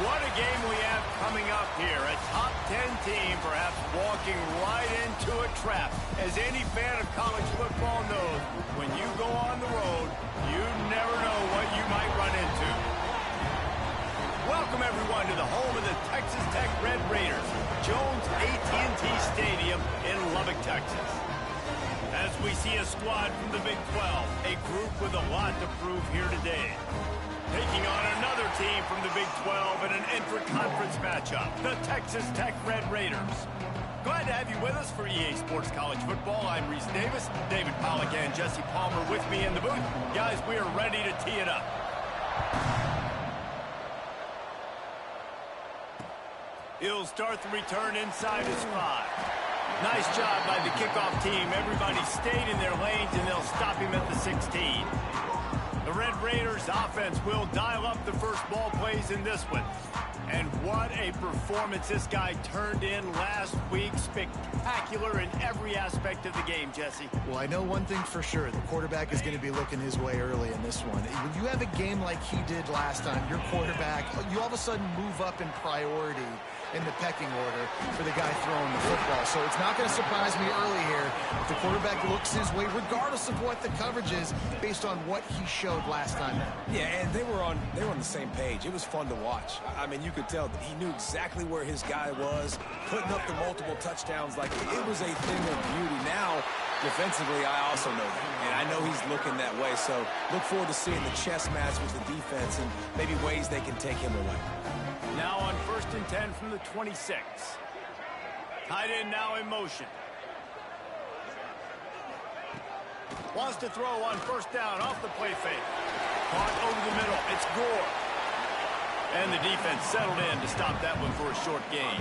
What a game we have coming up here. A top 10 team perhaps walking right into a trap. As any fan of college football knows, when you go on the road, you never know what you might run into. Welcome, everyone, to the home of the Texas Tech Red Raiders, Jones AT&T Stadium in Lubbock, Texas. As we see a squad from the Big 12, a group with a lot to prove here today. Taking on another team from the Big 12 in an intra-conference matchup, the Texas Tech Red Raiders. Glad to have you with us for EA Sports College Football. I'm Reese Davis, David Pollack and Jesse Palmer with me in the booth. Guys, we are ready to tee it up. He'll start the return inside his 5. Nice job by the kickoff team. Everybody stayed in their lanes, and they'll stop him at the 16. The Red Raiders offense will dial up the first ball plays in this one. And what a performance this guy turned in last week. Spectacular in every aspect of the game, Jesse. Well, I know one thing for sure. The quarterback is going to be looking his way early in this one. When you have a game like he did last time, your quarterback, you all of a sudden move up in priority in the pecking order for the guy throwing the football. So it's not going to surprise me early here if the quarterback looks his way, regardless of what the coverage is, based on what he showed last time. Yeah, and they were on the same page. It was fun to watch. I mean, you could tell that he knew exactly where his guy was, putting up the multiple touchdowns like it was a thing of beauty. Now, defensively, I also know that, and I know he's looking that way. So look forward to seeing the chess match with the defense and maybe ways they can take him away. Now on 1st and 10 from the 26. Tight end now in motion. Wants to throw on 1st down off the play fake. Caught over the middle. It's Gore. And the defense settled in to stop that one for a short gain.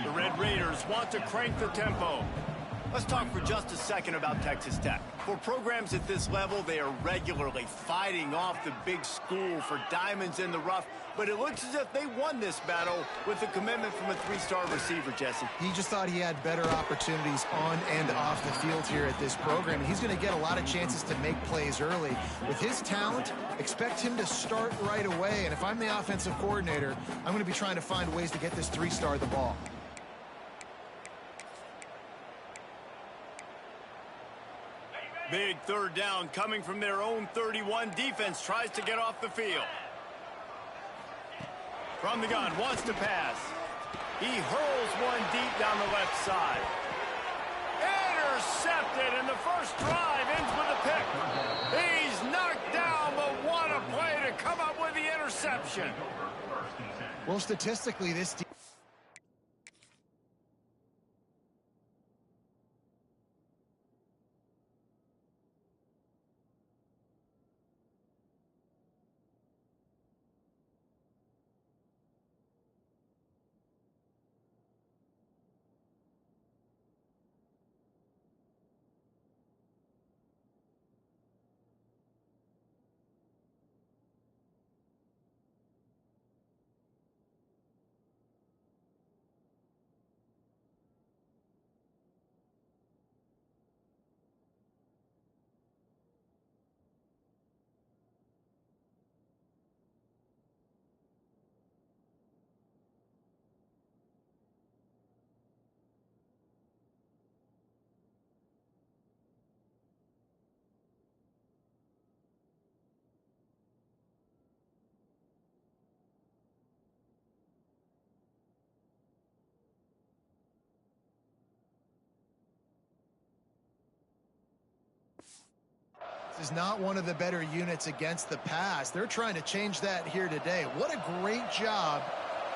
The Red Raiders want to crank the tempo. Let's talk for just a second about Texas Tech. For programs at this level, they are regularly fighting off the big school for diamonds in the rough, but it looks as if they won this battle with the commitment from a 3-star receiver, Jesse. He just thought he had better opportunities on and off the field here at this program. He's going to get a lot of chances to make plays early. With his talent, expect him to start right away, and if I'm the offensive coordinator, I'm going to be trying to find ways to get this 3-star the ball. Big 3rd down coming from their own 31. Defense tries to get off the field. From the gun, wants to pass. He hurls one deep down the left side. Intercepted, and the first drive ends with a pick. He's knocked down, but what a play to come up with the interception. Well, statistically, this is not one of the better units against the pass. They're trying to change that here today. What a great job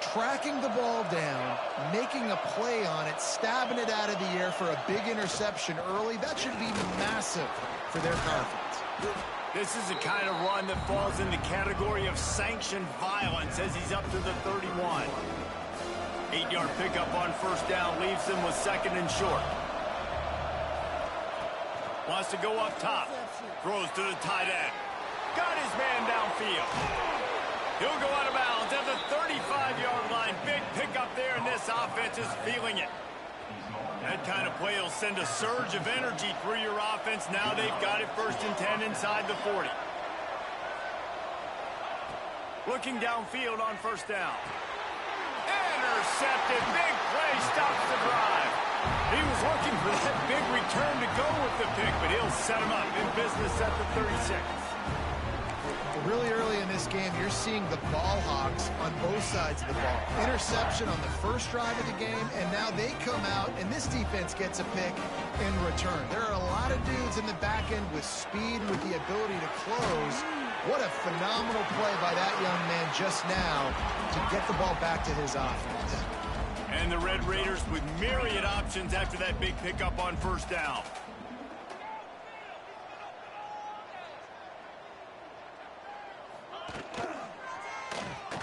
tracking the ball down, making a play on it, stabbing it out of the air for a big interception early. That should be massive for their confidence. This is the kind of run that falls in the category of sanctioned violence as he's up to the 31. 8-yard pickup on 1st down leaves him with 2nd and short. Wants to go up top. Throws to the tight end. Got his man downfield. He'll go out of bounds at the 35-yard line. Big pickup there, and this offense is feeling it. That kind of play will send a surge of energy through your offense. Now they've got it 1st and 10 inside the 40. Looking downfield on first down. Intercepted. Big play. Stops the drive. He was looking for that big return to go with the pick, but he'll set him up in business at the 36. Really early in this game, you're seeing the ball hogs on both sides of the ball. Interception on the first drive of the game, and now they come out, and this defense gets a pick in return. There are a lot of dudes in the back end with speed and with the ability to close. What a phenomenal play by that young man just now to get the ball back to his offense. And the Red Raiders with myriad options after that big pickup on first down.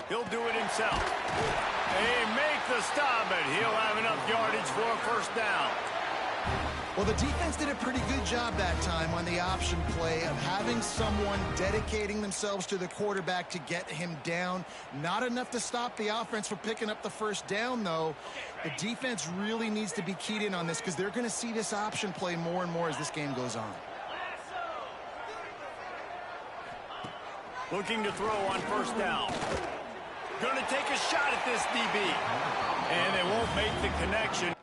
He'll do it himself. They make the stop, but he'll have enough yardage for a first down. Well, the defense did a pretty good job that time on the option play of having someone dedicating themselves to the quarterback to get him down. Not enough to stop the offense from picking up the first down, though. The defense really needs to be keyed in on this because they're going to see this option play more and more as this game goes on. Looking to throw on first down. Going to take a shot at this DB. And they won't make the connection.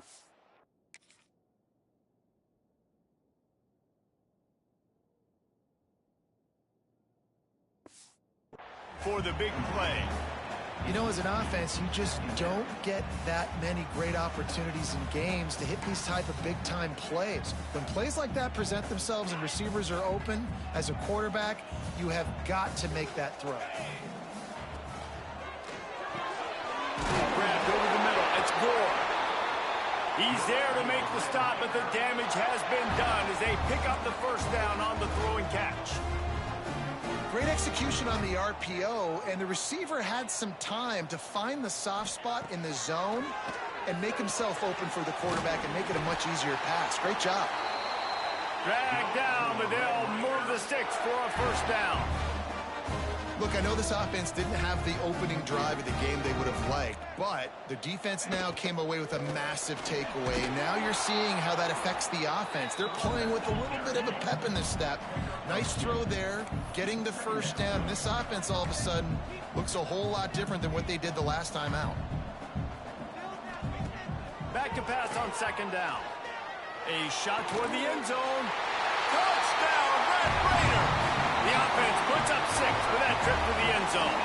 For the big play. You know, as an offense, you just don't get that many great opportunities in games to hit these type of big-time plays. When plays like that present themselves and receivers are open, as a quarterback, you have got to make that throw. Grabbed over the middle. It's Gore. He's there to make the stop, but the damage has been done as they pick up the first down on the throw and catch. Great execution on the RPO, and the receiver had some time to find the soft spot in the zone and make himself open for the quarterback and make it a much easier pass. Great job. Dragged down, but they'll move the sticks for a first down. Look, I know this offense didn't have the opening drive of the game they would have liked, but the defense now came away with a massive takeaway. Now you're seeing how that affects the offense. They're playing with a little bit of a pep in the step. Nice throw there, getting the first down. This offense all of a sudden looks a whole lot different than what they did the last time out. Back to pass on second down. A shot toward the end zone. Touchdown, Red Raider! The offense puts up 6 for that trip to the end zone.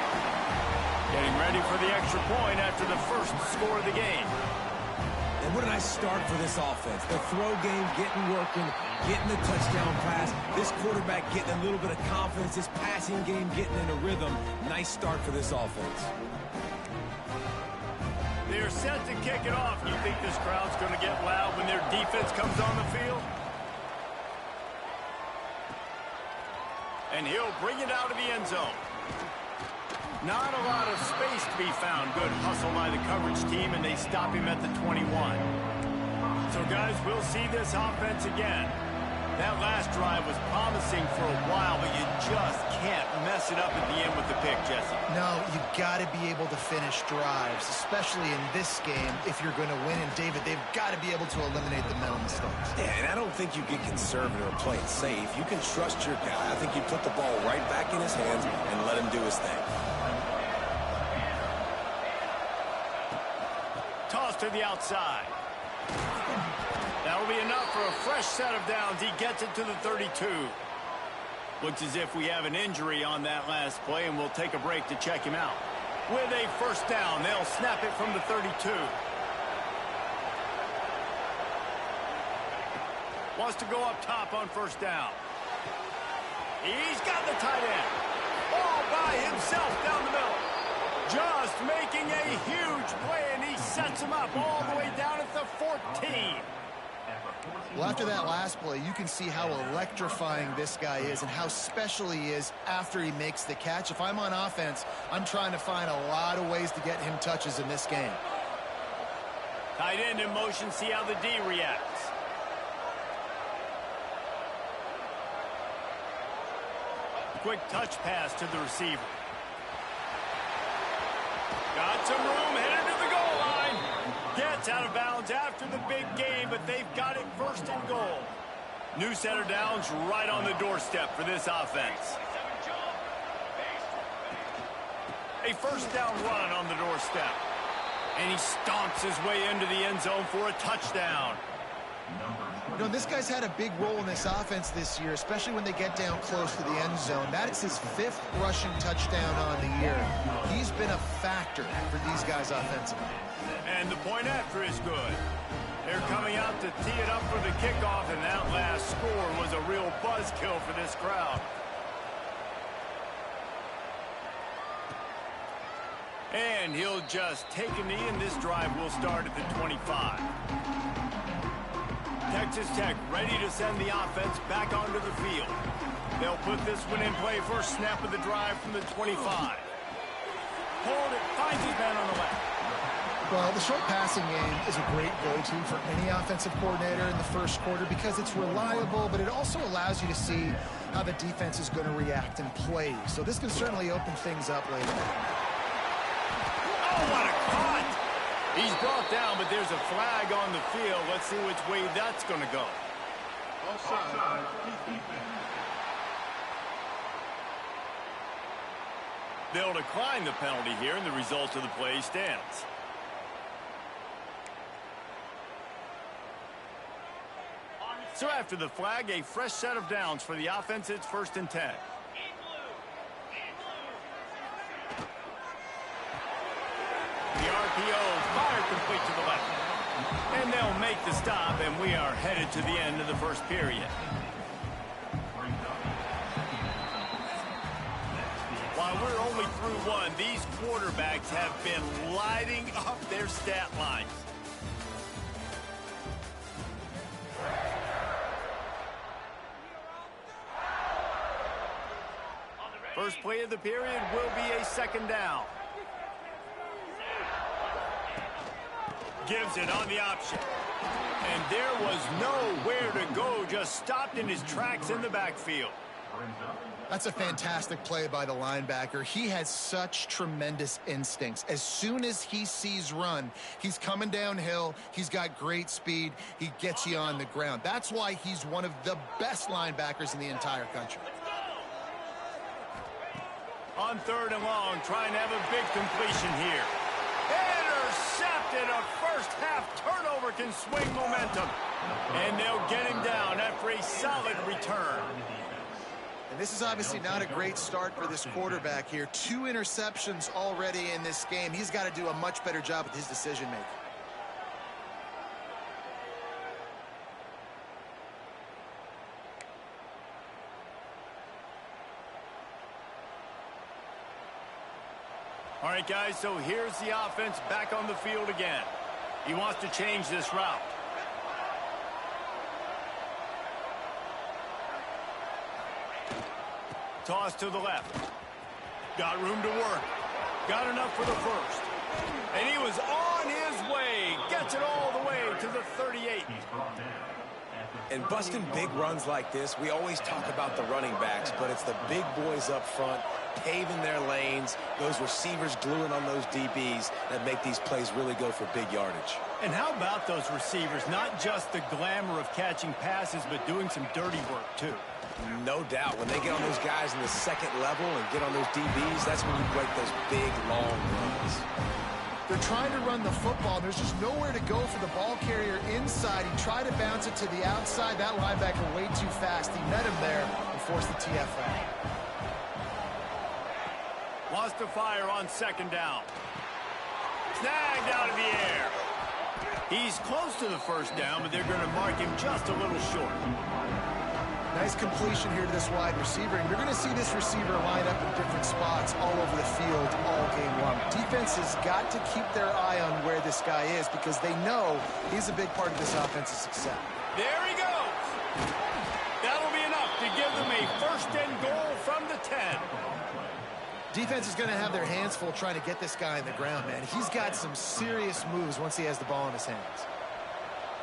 Getting ready for the extra point after the first score of the game. And what a nice start for this offense. The throw game getting working, getting the touchdown pass. This quarterback getting a little bit of confidence. This passing game getting in a rhythm. Nice start for this offense. They're set to kick it off. You think this crowd's going to get loud when their defense comes on the field? And he'll bring it out of the end zone. Not a lot of space to be found. Good hustle by the coverage team, and they stop him at the 21. So, guys, we'll see this offense again. That last drive was promising for a while, but you just can't mess it up at the end with the pick, Jesse. No, you've got to be able to finish drives, especially in this game if you're going to win. And, David, they've got to be able to eliminate the mental mistakes. Yeah, and I don't think you get conservative or play it safe. You can trust your guy. I think you put the ball right back in his hands and let him do his thing. Toss to the outside. That'll be enough for a fresh set of downs. He gets it to the 32. Looks as if we have an injury on that last play, and we'll take a break to check him out. With a first down, they'll snap it from the 32. Wants to go up top on first down. He's got the tight end. All by himself down the middle. Just making a huge play, and he sets him up all the way down at the 14. Well, after that last play, you can see how electrifying this guy is and how special he is after he makes the catch. If I'm on offense, I'm trying to find a lot of ways to get him touches in this game. Tight end in motion, see how the D reacts. Quick touch pass to the receiver. Got some room, headed to the goal line. Gets out of bounds after the big game, but they've got it first and goal. New set of downs right on the doorstep for this offense. A first down run on the doorstep. And he stomps his way into the end zone for a touchdown. You know, this guy's had a big role in this offense this year, especially when they get down close to the end zone. That's his 5th rushing touchdown on the year. He's been a factor for these guys offensively. And the point after is good. They're coming out to tee it up for the kickoff, and that last score was a real buzzkill for this crowd. And he'll just take a knee, and this drive will start at the 25. Texas Tech ready to send the offense back onto the field. They'll put this one in play first snap of the drive from the 25. Hold it, finds his man on the left. Well, the short passing game is a great go-to for any offensive coordinator in the first quarter because it's reliable, but it also allows you to see how the defense is going to react and play. So this can certainly open things up later. Oh, what a cut! He's brought down, but there's a flag on the field. Let's see which way that's going to go. Offside. They'll decline the penalty here, and the result of the play stands. So after the flag, a fresh set of downs for the offense. It's 1st and 10. The RPO fired complete to the left. And they'll make the stop, and we are headed to the end of the first period. While we're only through one, these quarterbacks have been lighting up their stat lines. First play of the period will be a 2nd down. Gives it on the option. And there was nowhere to go, just stopped in his tracks in the backfield. That's a fantastic play by the linebacker. He has such tremendous instincts. As soon as he sees run, he's coming downhill. He's got great speed. He gets you on the ground. That's why he's one of the best linebackers in the entire country. On 3rd and long, trying to have a big completion here. Intercepted. A first-half turnover can swing momentum. And they'll get him down after a solid return. And this is obviously not a great start for this quarterback here. 2 interceptions already in this game. He's got to do a much better job with his decision-making. All right, guys, so here's the offense back on the field again. He wants to change this route. Toss to the left. Got room to work. Got enough for the first. And he was on his way. Gets it all the way to the 38. And busting big runs like this, we always talk about the running backs, but it's the big boys up front, paving their lanes, those receivers gluing on those DBs that make these plays really go for big yardage. And how about those receivers? Not just the glamour of catching passes, but doing some dirty work, too. No doubt. When they get on those guys in the 2nd level and get on those DBs, that's when you break those big, long runs. They're trying to run the football. There's just nowhere to go for the ball carrier inside. He tried to bounce it to the outside. That linebacker way too fast. He met him there and forced the TFL. Wants to fire on 2nd down. Snagged out of the air. He's close to the first down, but they're going to mark him just a little short. Nice completion here to this wide receiver, and you're going to see this receiver line up in different spots all over the field all game long. Defense has got to keep their eye on where this guy is because they know he's a big part of this offensive success. There he goes. That'll be enough to give them a 1st and goal from the 10. Defense is going to have their hands full trying to get this guy on the ground, man. He's got some serious moves once he has the ball in his hands.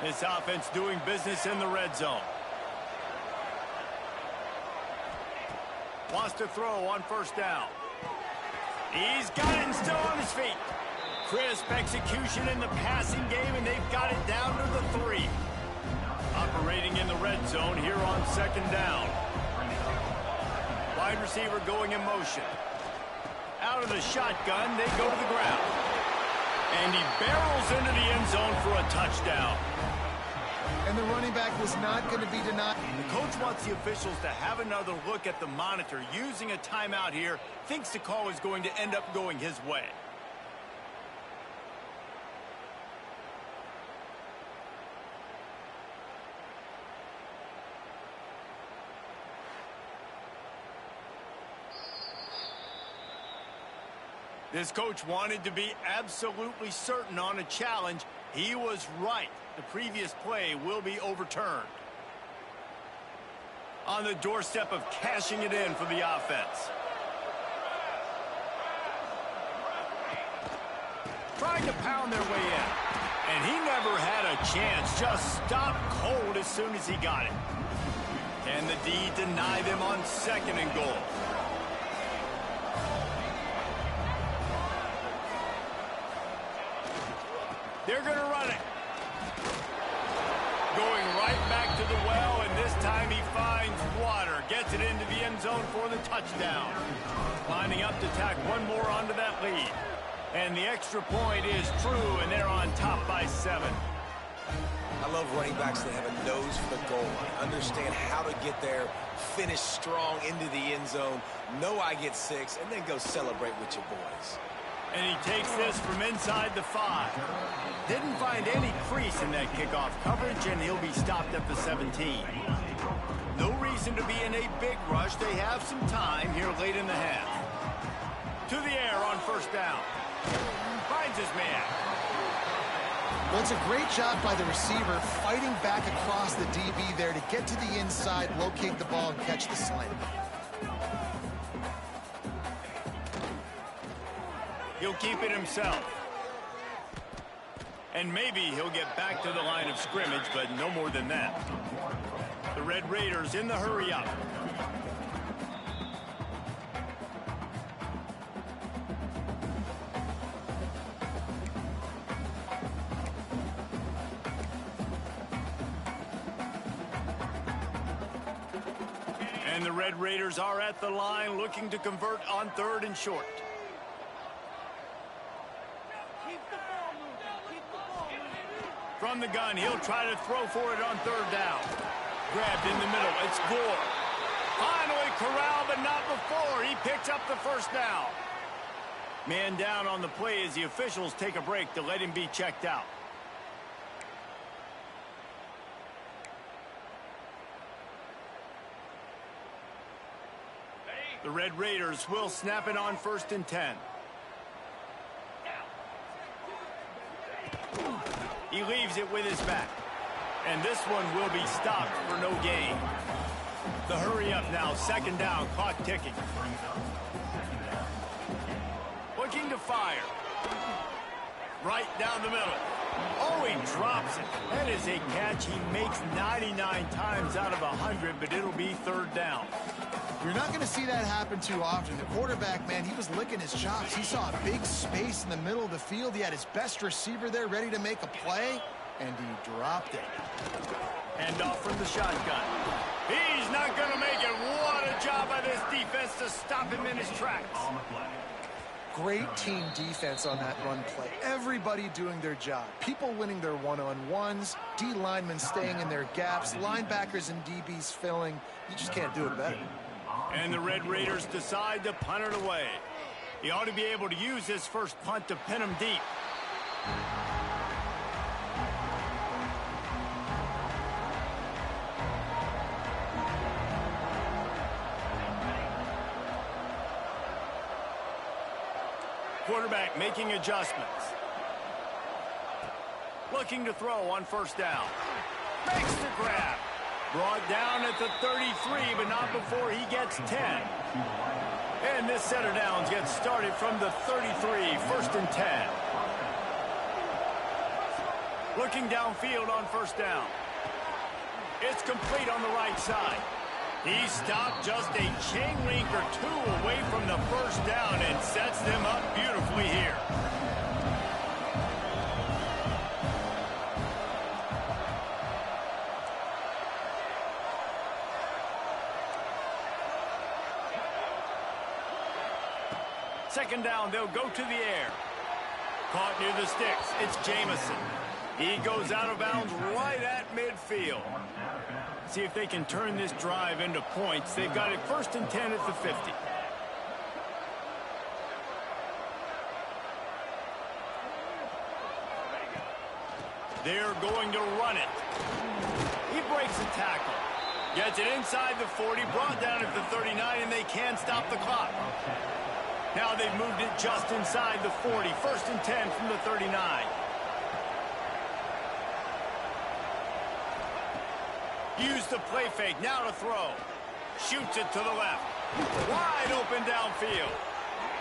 This offense doing business in the red zone. Wants to throw on 1st down. He's got it and still on his feet. Crisp execution in the passing game, and they've got it down to the 3. Operating in the red zone here on 2nd down. Wide receiver going in motion. Out of the shotgun, they go to the ground. And he barrels into the end zone for a touchdown. And the running back was not going to be denied. The coach wants the officials to have another look at the monitor. Using a timeout here, thinks the call is going to end up going his way. This coach wanted to be absolutely certain on a challenge. He was right. The previous play will be overturned. On the doorstep of cashing it in for the offense. Trying to pound their way in. And he never had a chance. Just stopped cold as soon as he got it. Can the D deny them on 2nd and goal? They're going to run it. Going right back to the well, and this time he finds water. Gets it into the end zone for the touchdown. Lining up to tack one more onto that lead. And the extra point is true, and they're on top by 7. I love running backs that have a nose for the goal line. Understand how to get there, finish strong into the end zone, know I get 6, and then go celebrate with your boys. And he takes this from inside the 5. Didn't find any crease in that kickoff coverage, and he'll be stopped at the 17. No reason to be in a big rush. They have some time here late in the half. To the air on 1st down. Finds his man. Well, it's a great job by the receiver fighting back across the DB there to get to the inside, locate the ball, and catch the slant. He'll keep it himself. And maybe he'll get back to the line of scrimmage, but no more than that. The Red Raiders in the hurry up. And the Red Raiders are at the line looking to convert on 3rd and short. From the gun, he'll try to throw for it on 3rd down. Grabbed in the middle, it's Gore. Finally corralled, but not before. He picks up the 1st down. Man down on the play as the officials take a break to let him be checked out. The Red Raiders will snap it on 1st and 10. He leaves it with his back. And this one will be stopped for no gain. The hurry up now, 2nd down, clock ticking. Looking to fire. Right down the middle. Oh, he drops it. That is a catch he makes 99 times out of 100, but it'll be 3rd down. You're not going to see that happen too often. The quarterback, man, he was licking his chops. He saw a big space in the middle of the field. He had his best receiver there ready to make a play, and he dropped it. Hand off from the shotgun. He's not going to make it. What a job by this defense to stop him in his tracks. Great team defense on that run play. Everybody doing their job. People winning their one-on-ones, D linemen staying in their gaps, linebackers and DBs filling. You just can't do it better. And the Red Raiders decide to punt it away. He ought to be able to use his first punt to pin him deep. Quarterback making adjustments. Looking to throw on 1st down. Makes the grab. Brought down at the 33, but not before he gets 10. And this set of downs gets started from the 33, 1st and 10. Looking downfield on 1st down. It's complete on the right side. He stopped just a chain link or 2 away from the 1st down and sets them up beautifully here. second down, they'll go to the air. Caught near the sticks. It's Jamison. He goes out of bounds right at midfield. See if they can turn this drive into points. They've got it 1st and 10 at the 50. They're going to run it. He breaks a tackle. Gets it inside the 40, brought down at the 39, and they can't stop the clock. Now they've moved it just inside the 40. 1st and 10 from the 39. Use the play fake, now to throw. Shoots it to the left. Wide open downfield.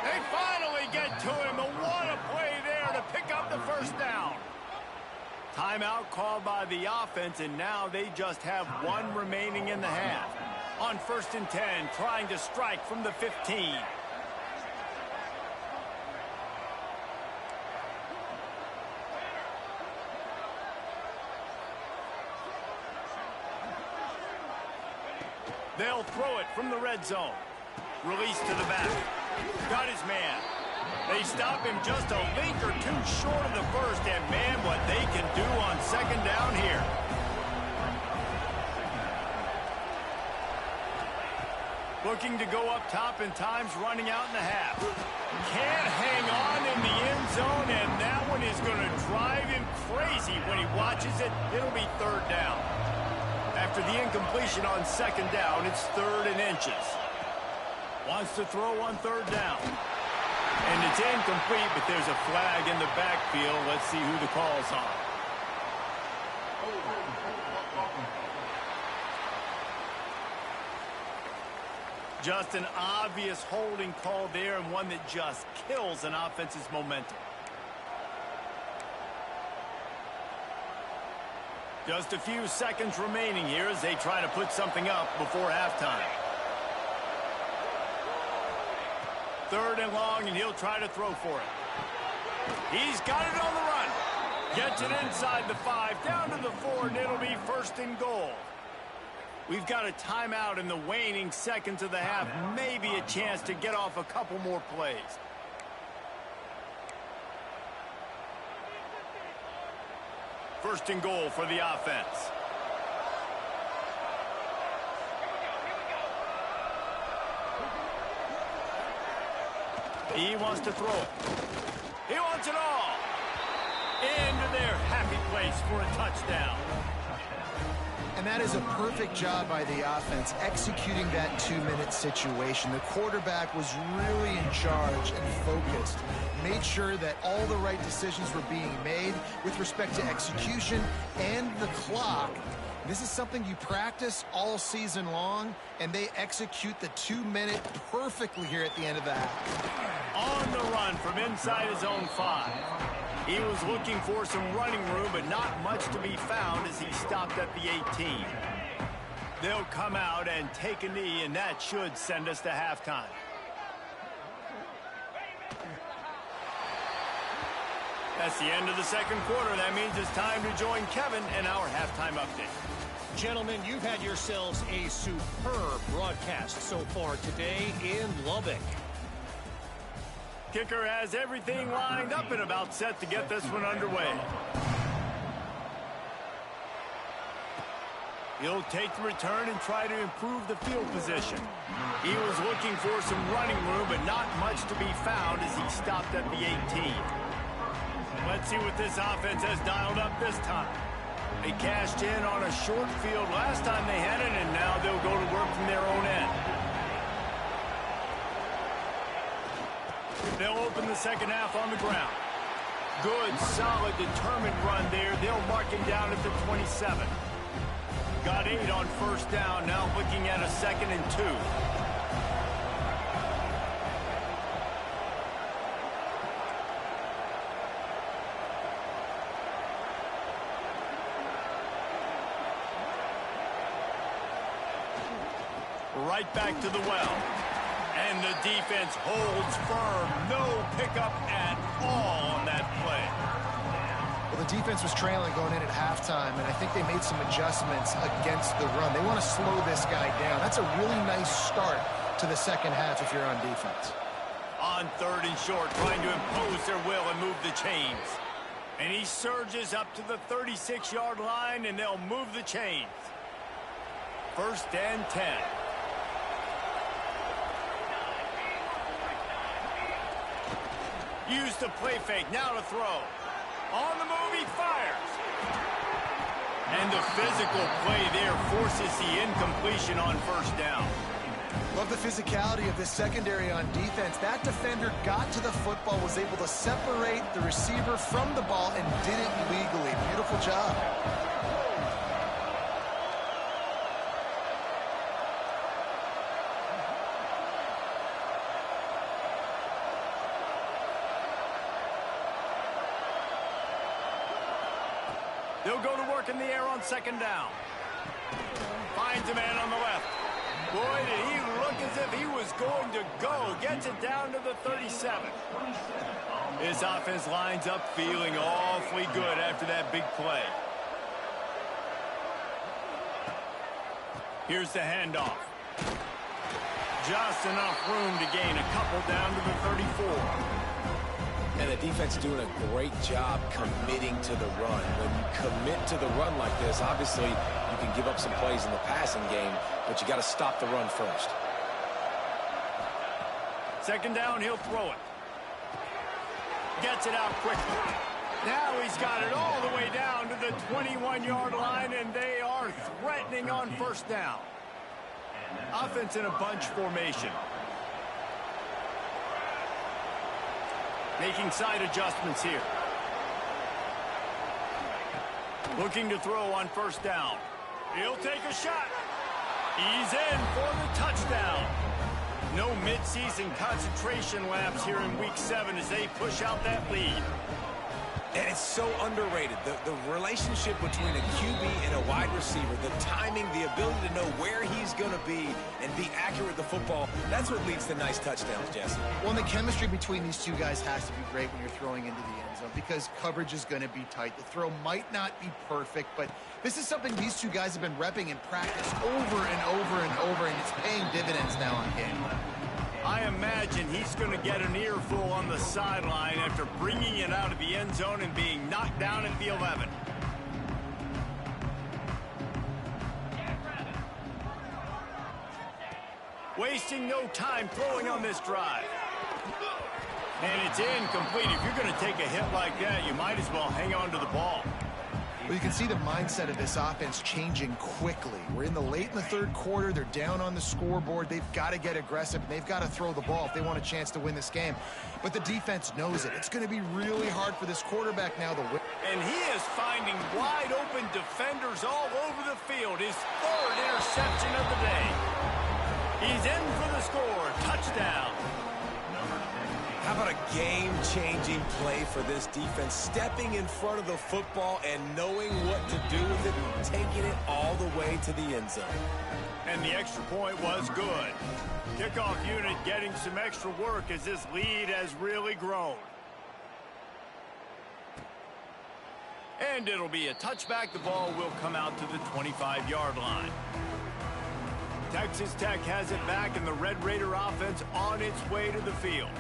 They finally get to him. What a play there to pick up the 1st down. Timeout called by the offense, and now they just have 1 remaining in the half. On 1st and 10, trying to strike from the 15. They'll throw it from the red zone. Release to the back. Got his man. They stop him just a link or two short of the 1st, and man, what they can do on 2nd down here. Looking to go up top, and time's running out in the half. Can't hang on in the end zone, and that one is going to drive him crazy when he watches it. It'll be 3rd down. After the incompletion on 2nd down, it's 3rd and inches. Wants to throw on 3rd down. And it's incomplete, but there's a flag in the backfield. Let's see who the call's on. Just an obvious holding call there, and one that just kills an offense's momentum. Just a few seconds remaining here as they try to put something up before halftime. 3rd and long, and he'll try to throw for it. He's got it on the run. Gets it inside the 5, down to the 4, and it'll be 1st and goal. We've got a timeout in the waning seconds of the half. Maybe a chance to get off a couple more plays. First and goal for the offense. He wants to throw it. He wants it all. Into their happy place for a touchdown. And that is a perfect job by the offense, executing that 2-minute situation. The quarterback was really in charge and focused. Made sure that all the right decisions were being made with respect to execution and the clock. This is something you practice all season long, and they execute the 2-minute perfectly here at the end of the half. On the run from inside his own 5. He was looking for some running room, but not much to be found as he stopped at the 18. They'll come out and take a knee, and that should send us to halftime. That's the end of the 2nd quarter. That means it's time to join Kevin in our halftime update. Gentlemen, you've had yourselves a superb broadcast so far today in Lubbock. Kicker has everything lined up and about set to get this one underway. He'll take the return and try to improve the field position. He was looking for some running room, but not much to be found as he stopped at the 18. Let's see what this offense has dialed up this time. They cashed in on a short field last time they had it, and now they'll go to work from their own end. They'll open the 2nd half on the ground. Good, solid, determined run there. They'll mark him down at the 27. Got 8 on 1st down. Now looking at a 2nd and 2. Right back to the well. And the defense holds firm. No pickup at all on that play. Well, the defense was trailing going in at halftime, and I think they made some adjustments against the run. They want to slow this guy down. That's a really nice start to the 2nd half if you're on defense. On on 3rd and short, trying to impose their will and move the chains. And he surges up to the 36-yard line, and they'll move the chains. 1st and 10. Use the play fake, now to throw. On the move, he fires. And the physical play there forces the incompletion on 1st down. Love the physicality of this secondary on defense. That defender got to the football, was able to separate the receiver from the ball, and did it legally. Beautiful job. They'll go to work in the air on 2nd down. Finds a man on the left. Boy, did he look as if he was going to go. Gets it down to the 37. His offense lines up feeling awfully good after that big play. Here's the handoff. Just enough room to gain a couple down to the 34. And the defense doing a great job committing to the run. When you commit to the run like this, obviously you can give up some plays in the passing game, but you got to stop the run first. 2nd down, he'll throw it. Gets it out quickly. Now he's got it all the way down to the 21-yard line, and they are threatening on 1st down. Offense in a bunch formation. Making side adjustments here. Looking to throw on 1st down. He'll take a shot. He's in for the touchdown. No midseason concentration laps here in Week 7 as they push out that lead. And it's so underrated. The relationship between a QB and a wide receiver, the timing, the ability to know where he's going to be and be accurate with the football, that's what leads to nice touchdowns, Jesse. Well, the chemistry between these two guys has to be great when you're throwing into the end zone because coverage is going to be tight. The throw might not be perfect, but this is something these two guys have been repping in practice over and over and over, and it's paying dividends now on game. I imagine he's going to get an earful on the sideline after bringing it out of the end zone and being knocked down at the 11. Wasting no time throwing on this drive. And it's incomplete. If you're going to take a hit like that, you might as well hang on to the ball. Well, you can see the mindset of this offense changing quickly. We're in the 3rd quarter. They're down on the scoreboard. They've got to get aggressive. They've got to throw the ball if they want a chance to win this game. But the defense knows it. It's going to be really hard for this quarterback now to win. And he is finding wide open defenders all over the field. His 3rd interception of the day. He's in for the score. Touchdown. How about a game-changing play for this defense, stepping in front of the football and knowing what to do with it and taking it all the way to the end zone. And the extra point was good. Kickoff unit getting some extra work as this lead has really grown. And it'll be a touchback. The ball will come out to the 25-yard line. Texas Tech has it back, and the Red Raider offense on its way to the field.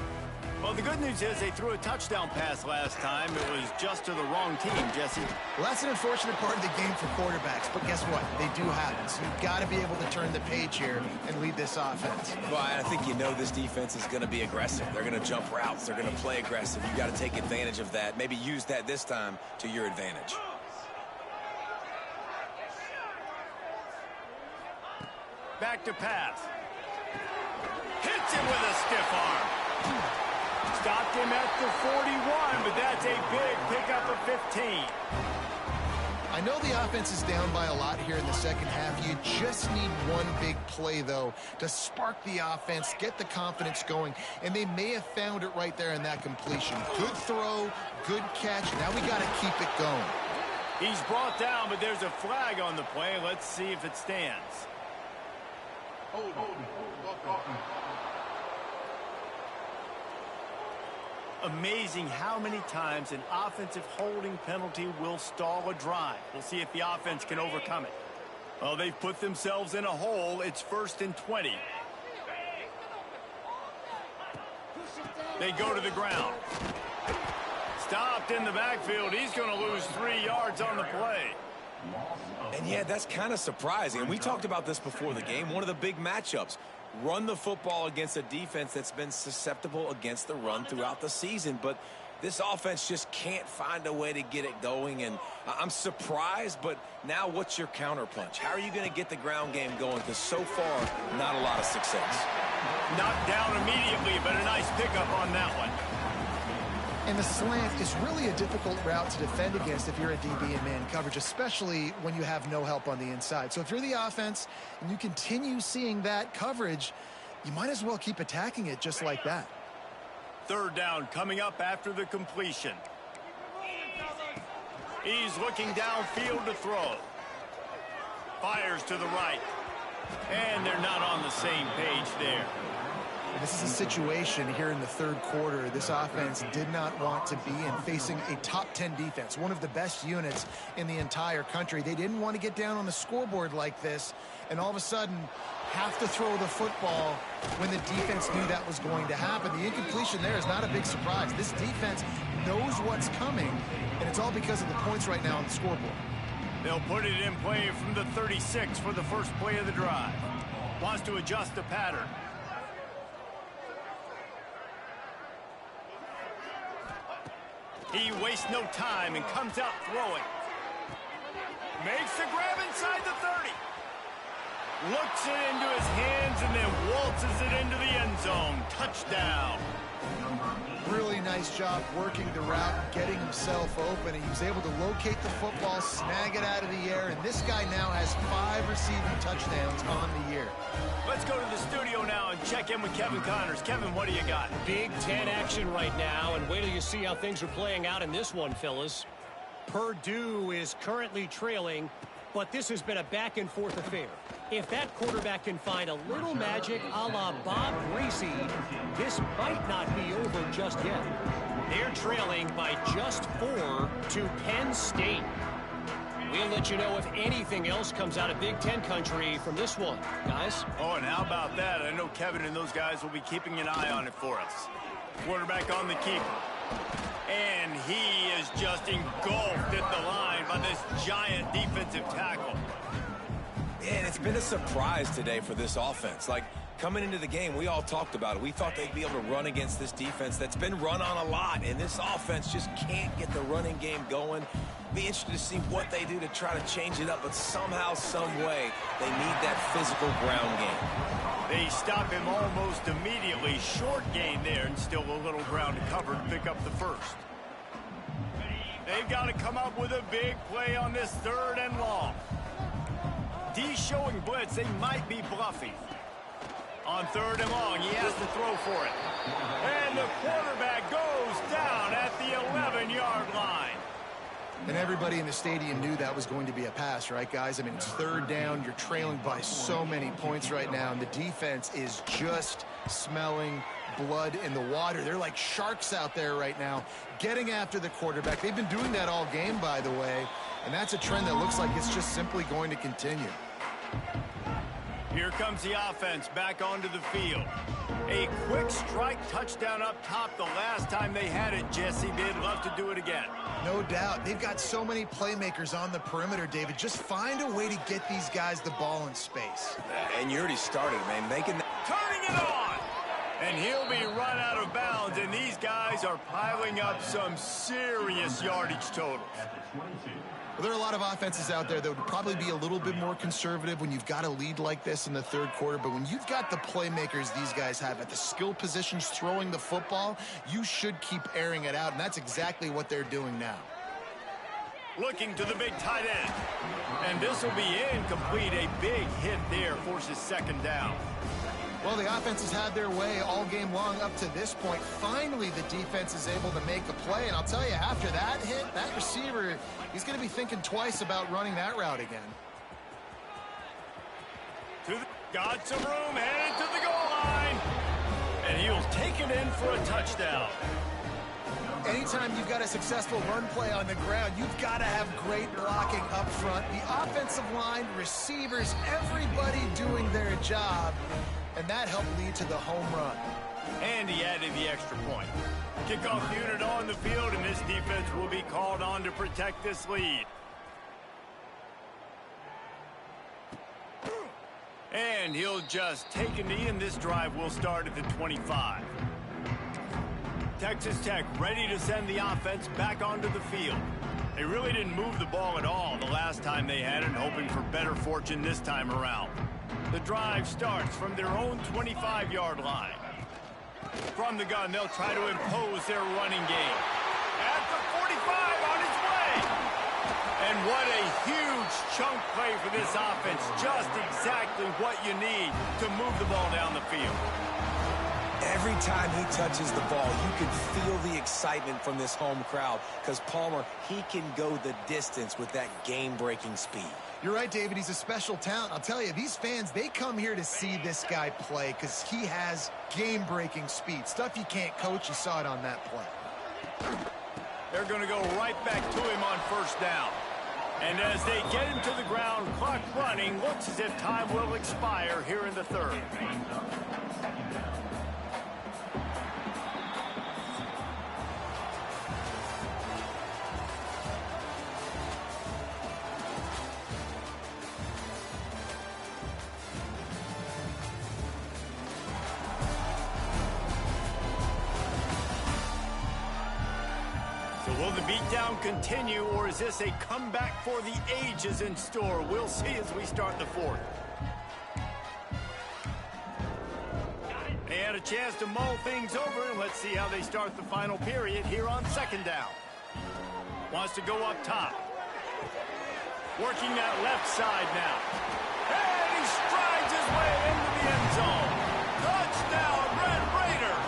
Well, the good news is they threw a touchdown pass last time. It was just to the wrong team, Jesse. Well, that's an unfortunate part of the game for quarterbacks, but guess what? They do happen. So you've got to be able to turn the page here and lead this offense. Well, I think you know this defense is going to be aggressive. They're going to jump routes. They're going to play aggressive. You've got to take advantage of that. Maybe use that this time to your advantage. Back to pass. Hits him with a stiff arm. Stopped him at the 41, but that's a big pickup of 15. I know the offense is down by a lot here in the second half. You just need one big play, though, to spark the offense, get the confidence going, and they may have found it right there in that completion. Good throw, good catch. Now we got to keep it going. He's brought down, but there's a flag on the play. Let's see if it stands. Amazing how many times an offensive holding penalty will stall a drive. We'll see if the offense can overcome it. Well, they've put themselves in a hole. It's 1st and 20. They go to the ground. Stopped in the backfield. He's going to lose 3 yards on the play. And yeah, that's kind of surprising. And we talked about this before the game. One of the big matchups. Run the football against a defense that's been susceptible against the run throughout the season. But this offense just can't find a way to get it going. And I'm surprised, but now what's your counterpunch? How are you going to get the ground game going? Because so far, not a lot of success. Knocked down immediately, but a nice pickup on that one. And the slant is really a difficult route to defend against if you're a DB in man coverage, especially when you have no help on the inside. So if you're the offense and you continue seeing that coverage, you might as well keep attacking it just like that. Third down coming up after the completion. He's looking downfield to throw. Fires to the right. And they're not on the same page there. This is a situation here in the third quarter this offense did not want to be in, facing a top 10 defense, one of the best units in the entire country. They didn't want to get down on the scoreboard like this and all of a sudden have to throw the football when the defense knew that was going to happen. The incompletion there is not a big surprise. This defense knows what's coming, and it's all because of the points right now on the scoreboard. They'll put it in play from the 36 for the first play of the drive. Wants to adjust the pattern. He wastes no time and comes out throwing. Makes the grab inside the 30. Looks it into his hands and then waltzes it into the end zone. Touchdown. Really nice job working the route, getting himself open. He was able to locate the football, snag it out of the air, and this guy now has 5 receiving touchdowns on the year. Let's go to the studio now and check in with Kevin Connors. Kevin, what do you got? Big Ten action right now, and wait till you see how things are playing out in this one, fellas. Purdue is currently trailing, but this has been a back-and-forth affair. If that quarterback can find a little magic a la Bob Greasy, this might not be over just yet. They're trailing by just 4 to Penn State. We'll let you know if anything else comes out of Big Ten country from this one, guys. Oh, and how about that? I know Kevin and those guys will be keeping an eye on it for us. Quarterback on the keeper. And he is just engulfed at the line by this giant defensive tackle. And it's been a surprise today for this offense. Like, coming into the game, we all talked about it. We thought they'd be able to run against this defense that's been run on a lot, and this offense just can't get the running game going. Be interested to see what they do to try to change it up, but somehow, some way, they need that physical ground game. They stop him almost immediately. Short gain there, and still a little ground to cover to pick up the first. They've got to come up with a big play on this 3rd and long. D showing blitz. They might be bluffing. On 3rd and long, he has to throw for it. And the quarterback goes down at the 11-yard line. And everybody in the stadium knew that was going to be a pass, right, guys? I mean, it's 3rd down. You're trailing by so many points right now, and the defense is just smelling blood in the water. They're like sharks out there right now, getting after the quarterback. They've been doing that all game, by the way, and that's a trend that looks like it's just simply going to continue. Here comes the offense back onto the field. A quick strike touchdown up top the last time they had it, Jesse. They'd love to do it again. No doubt. They've got so many playmakers on the perimeter, David. Just find a way to get these guys the ball in space. And you already started, man, making that. Turning it on! And he'll be run out of bounds, and these guys are piling up some serious yardage totals. Well, there are a lot of offenses out there that would probably be a little bit more conservative when you've got a lead like this in the 3rd quarter. But when you've got the playmakers these guys have at the skill positions throwing the football, you should keep airing it out. And that's exactly what they're doing now. Looking to the big tight end. And this will be incomplete. A big hit there forces 2nd down. Well, the offense has had their way all game long up to this point. Finally, the defense is able to make a play. And I'll tell you, after that hit, that receiver, he's going to be thinking twice about running that route again. Got some room, headed to the goal line. And he'll take it in for a touchdown. Anytime you've got a successful run play on the ground, you've got to have great blocking up front. The offensive line, receivers, everybody doing their job. And that helped lead to the home run. And he added the extra point. Kickoff unit on the field, and this defense will be called on to protect this lead. And he'll just take a knee, and this drive will start at the 25. Texas Tech ready to send the offense back onto the field. They really didn't move the ball at all the last time they had it, hoping for better fortune this time around. The drive starts from their own 25-yard line. From the gun, they'll try to impose their running game. At the 45, on its way. And what a huge chunk play for this offense. Just exactly what you need to move the ball down the field. Every time he touches the ball, you can feel the excitement from this home crowd because Palmer, he can go the distance with that game-breaking speed. You're right, David. He's a special talent. I'll tell you, these fans, they come here to see this guy play because he has game-breaking speed. Stuff you can't coach. You saw it on that play. They're going to go right back to him on first down. And as they get him to the ground, clock running, looks as if time will expire here in the third. Will the beatdown continue, or is this a comeback for the ages in store? We'll see as we start the fourth. They had a chance to mull things over, and let's see how they start the final period here on second down. Wants to go up top. Working that left side now. And he strides his way into the end zone. Touchdown, Red Raiders!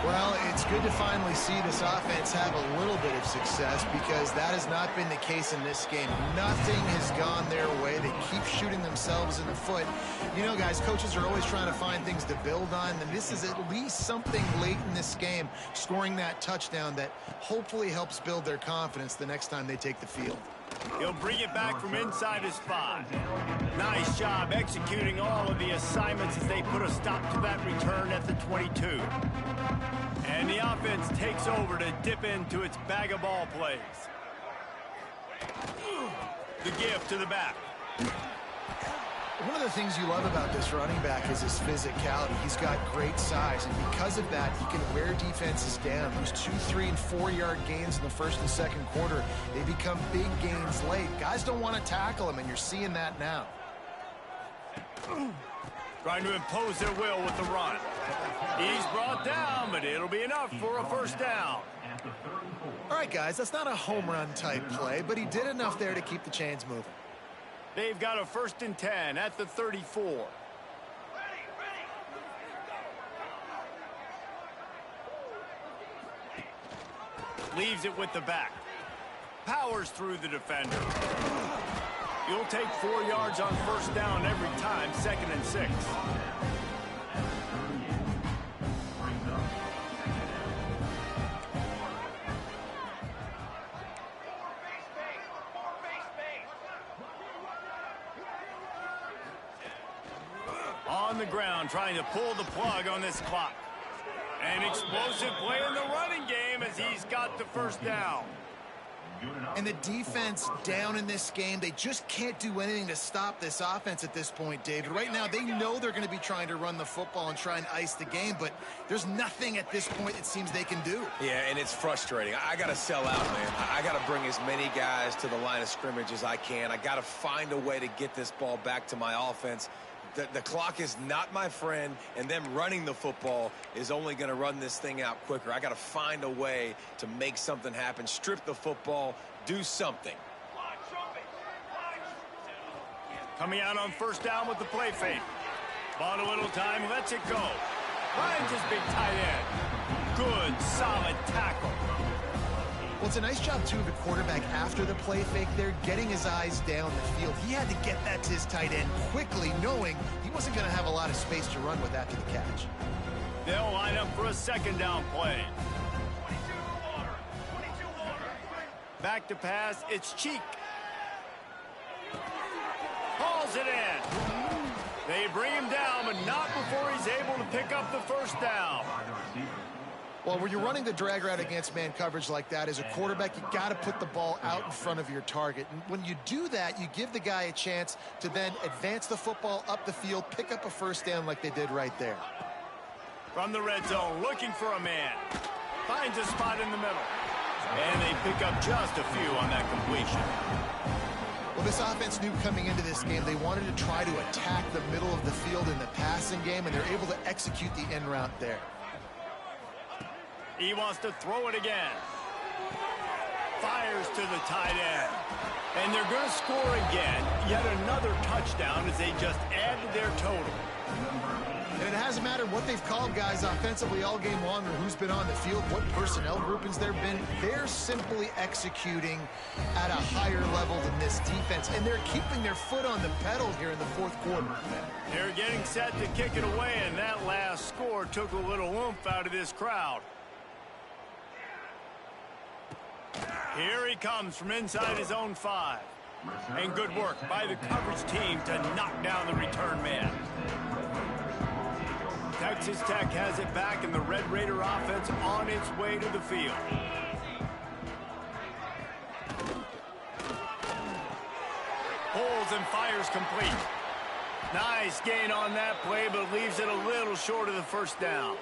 Well, it's good to finally see this offense have a little bit of success because that has not been the case in this game. Nothing has gone their way. They keep shooting themselves in the foot. You know, guys, coaches are always trying to find things to build on, and this is at least something late in this game, scoring that touchdown that hopefully helps build their confidence the next time they take the field. He'll bring it back from inside his 5. Nice job executing all of the assignments as they put a stop to that return at the 22. And the offense takes over to dip into its bag of ball plays. The give to the back. One of the things you love about this running back is his physicality. He's got great size, and because of that, he can wear defenses down. Those 2, 3, and 4-yard gains in the first and second quarter, they become big gains late. Guys don't want to tackle him, and you're seeing that now. Trying to impose their will with the run. He's brought down, but it'll be enough for a first down. All right, guys, that's not a home run type play, but he did enough there to keep the chains moving. They've got a 1st and 10 at the 34. Leaves it with the back. Powers through the defender. You'll take 4 yards on first down every time, 2nd and 6. On the ground, trying to pull the plug on this clock. An explosive play in the running game as he's got the first down. And the defense down in this game, they just can't do anything to stop this offense at this point, David. Right now, they know they're going to be trying to run the football and try and ice the game, but there's nothing at this point it seems they can do. Yeah, and it's frustrating. I got to sell out, man. I got to bring as many guys to the line of scrimmage as I can. I got to find a way to get this ball back to my offense. The clock is not my friend, and them running the football is only going to run this thing out quicker. I got to find a way to make something happen, strip the football, do something. Coming out on first down with the play fake. Bought a little time, lets it go. Finds his big tight end. Good, solid tackle. Well, it's a nice job, too, of the quarterback after the play fake there, getting his eyes down the field. He had to get that to his tight end quickly, knowing he wasn't going to have a lot of space to run with after the catch. They'll line up for a 2nd down play. Back to pass, it's Cheek. Hauls it in. They bring him down, but not before he's he's able to pick up the first down. Well, when you're running the drag route against man coverage like that, as a quarterback, you got to put the ball out in front of your target. And when you do that, you give the guy a chance to then advance the football up the field, pick up a first down like they did right there. From the red zone, looking for a man. Finds a spot in the middle. And they pick up just a few on that completion. Well, this offense knew coming into this game they wanted to try to attack the middle of the field in the passing game, and they're able to execute the end route there. He wants to throw it again. Fires to the tight end. And they're going to score again. Yet another touchdown as they just add to their total. And it hasn't mattered what they've called guys offensively all game long or who's been on the field, what personnel groupings there have been. They're simply executing at a higher level than this defense. And they're keeping their foot on the pedal here in the fourth quarter. They're getting set to kick it away, and that last score took a little oomph out of this crowd. Here he comes from inside his own 5. And good work by the coverage team to knock down the return man. Texas Tech has it back, and the Red Raider offense on its way to the field. Pulls and fires complete. Nice gain on that play, but leaves it a little short of the first down.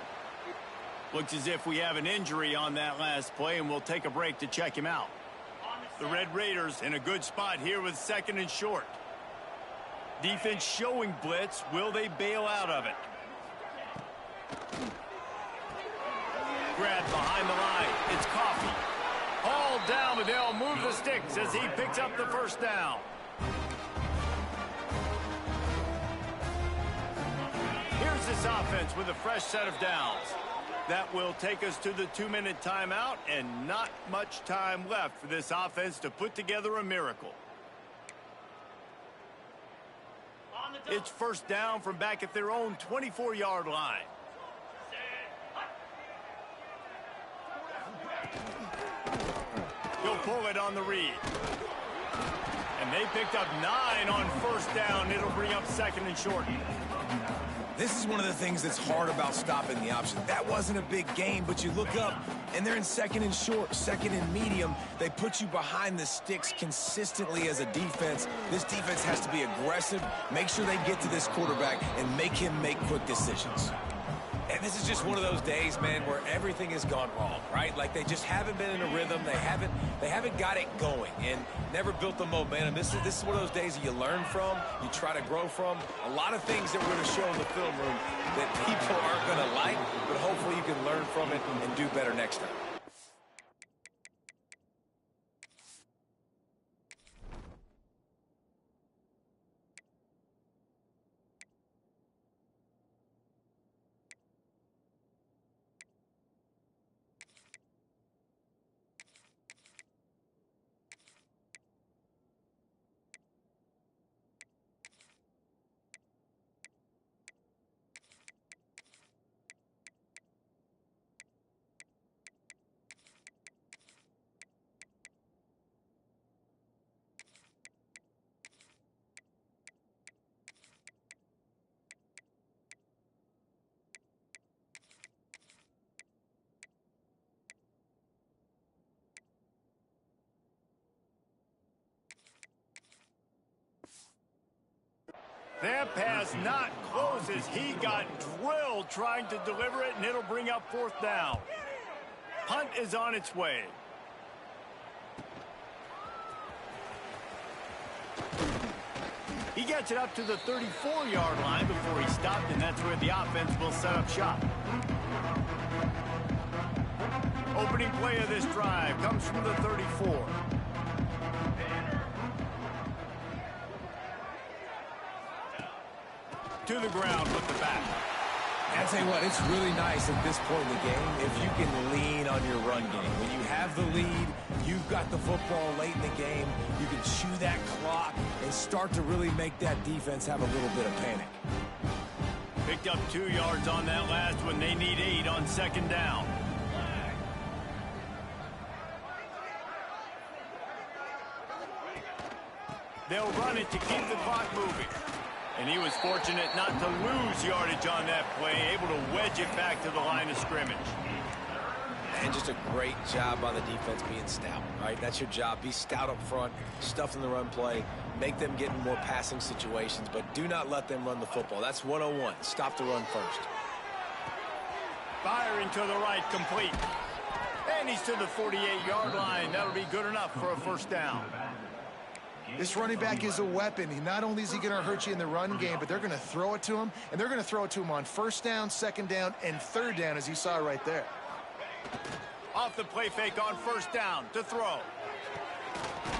Looks as if we have an injury on that last play, and we'll take a break to check him out. The Red Raiders in a good spot here with 2nd and short. Defense showing blitz. Will they bail out of it? Grabbed behind the line. It's Coffee. Hauled down, but they'll move the sticks as he picks up the first down. Here's this offense with a fresh set of downs. That will take us to the 2-minute timeout, and not much time left for this offense to put together a miracle. It's first down from back at their own 24-yard line. He'll pull it on the read. And they picked up 9 on first down. It'll bring up 2nd and short. This is one of the things that's hard about stopping the option. That wasn't a big gain, but you look up, and they're in 2nd and short, 2nd and medium. They put you behind the sticks consistently as a defense. This defense has to be aggressive, make sure they get to this quarterback, and make him make quick decisions. And this is just one of those days, man, where everything has gone wrong, right? Like they just haven't been in a rhythm. They haven't got it going and never built the momentum. This is one of those days that you learn from, you try to grow from. A lot of things that we're going to show in the film room that people aren't going to like, but hopefully you can learn from it and do better next time. That pass not close as he got drilled trying to deliver it, and it'll bring up 4th down. Punt is on its way. He gets it up to the 34-yard line before he stopped, and that's where the offense will set up shop. Opening play of this drive comes from the 34. To the ground with the back. And I tell you what, it's really nice at this point in the game if you can lean on your run game. When you have the lead, you've got the football late in the game, you can chew that clock and start to really make that defense have a little bit of panic. Picked up 2 yards on that last one. They need 8 on 2nd down. They'll run it to keep the clock moving. And he was fortunate not to lose yardage on that play, able to wedge it back to the line of scrimmage. And just a great job by the defense being stout, right? That's your job. Be stout up front, stuff in the run play, make them get in more passing situations, but do not let them run the football. That's 101. Stop the run first. Firing to the right, complete. And he's to the 48-yard line. That'll be good enough for a first down. This running back is a weapon. Not only is he going to hurt you in the run game, but they're going to throw it to him, and they're going to throw it to him on first down, second down, and third down, as you saw right there. Off the play fake on first down to throw.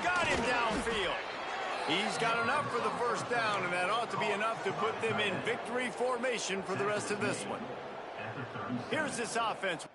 Got him downfield. He's got enough for the first down, and that ought to be enough to put them in victory formation for the rest of this one. Here's this offense.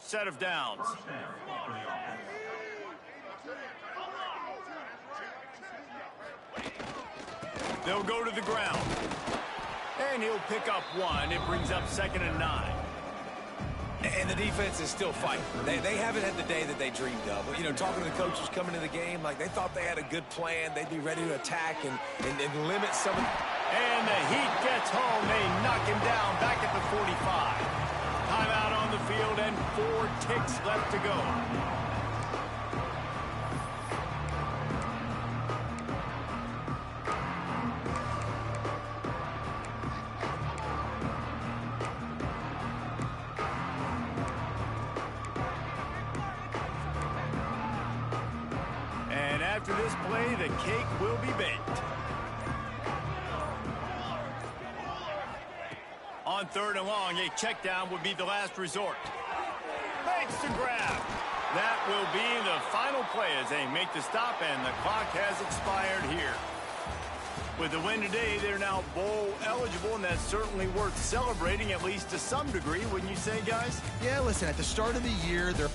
Set of downs. They'll go to the ground. And he'll pick up one. It brings up 2nd and 9. And the defense is still fighting. They haven't had the day that they dreamed of. You know, talking to the coaches coming to the game, like they thought they had a good plan. They'd be ready to attack and limit some of. And the heat gets home. They knock him down back at the 45. Timeout on the field and 4 ticks left to go. And after this play, the cake will be baked. On 3rd and long, a check down would be the last resort. Makes the grab. That will be the final play as they make the stop, and the clock has expired here. With the win today, they're now bowl eligible, and that's certainly worth celebrating, at least to some degree, wouldn't you say, guys? Yeah, listen, at the start of the year, they're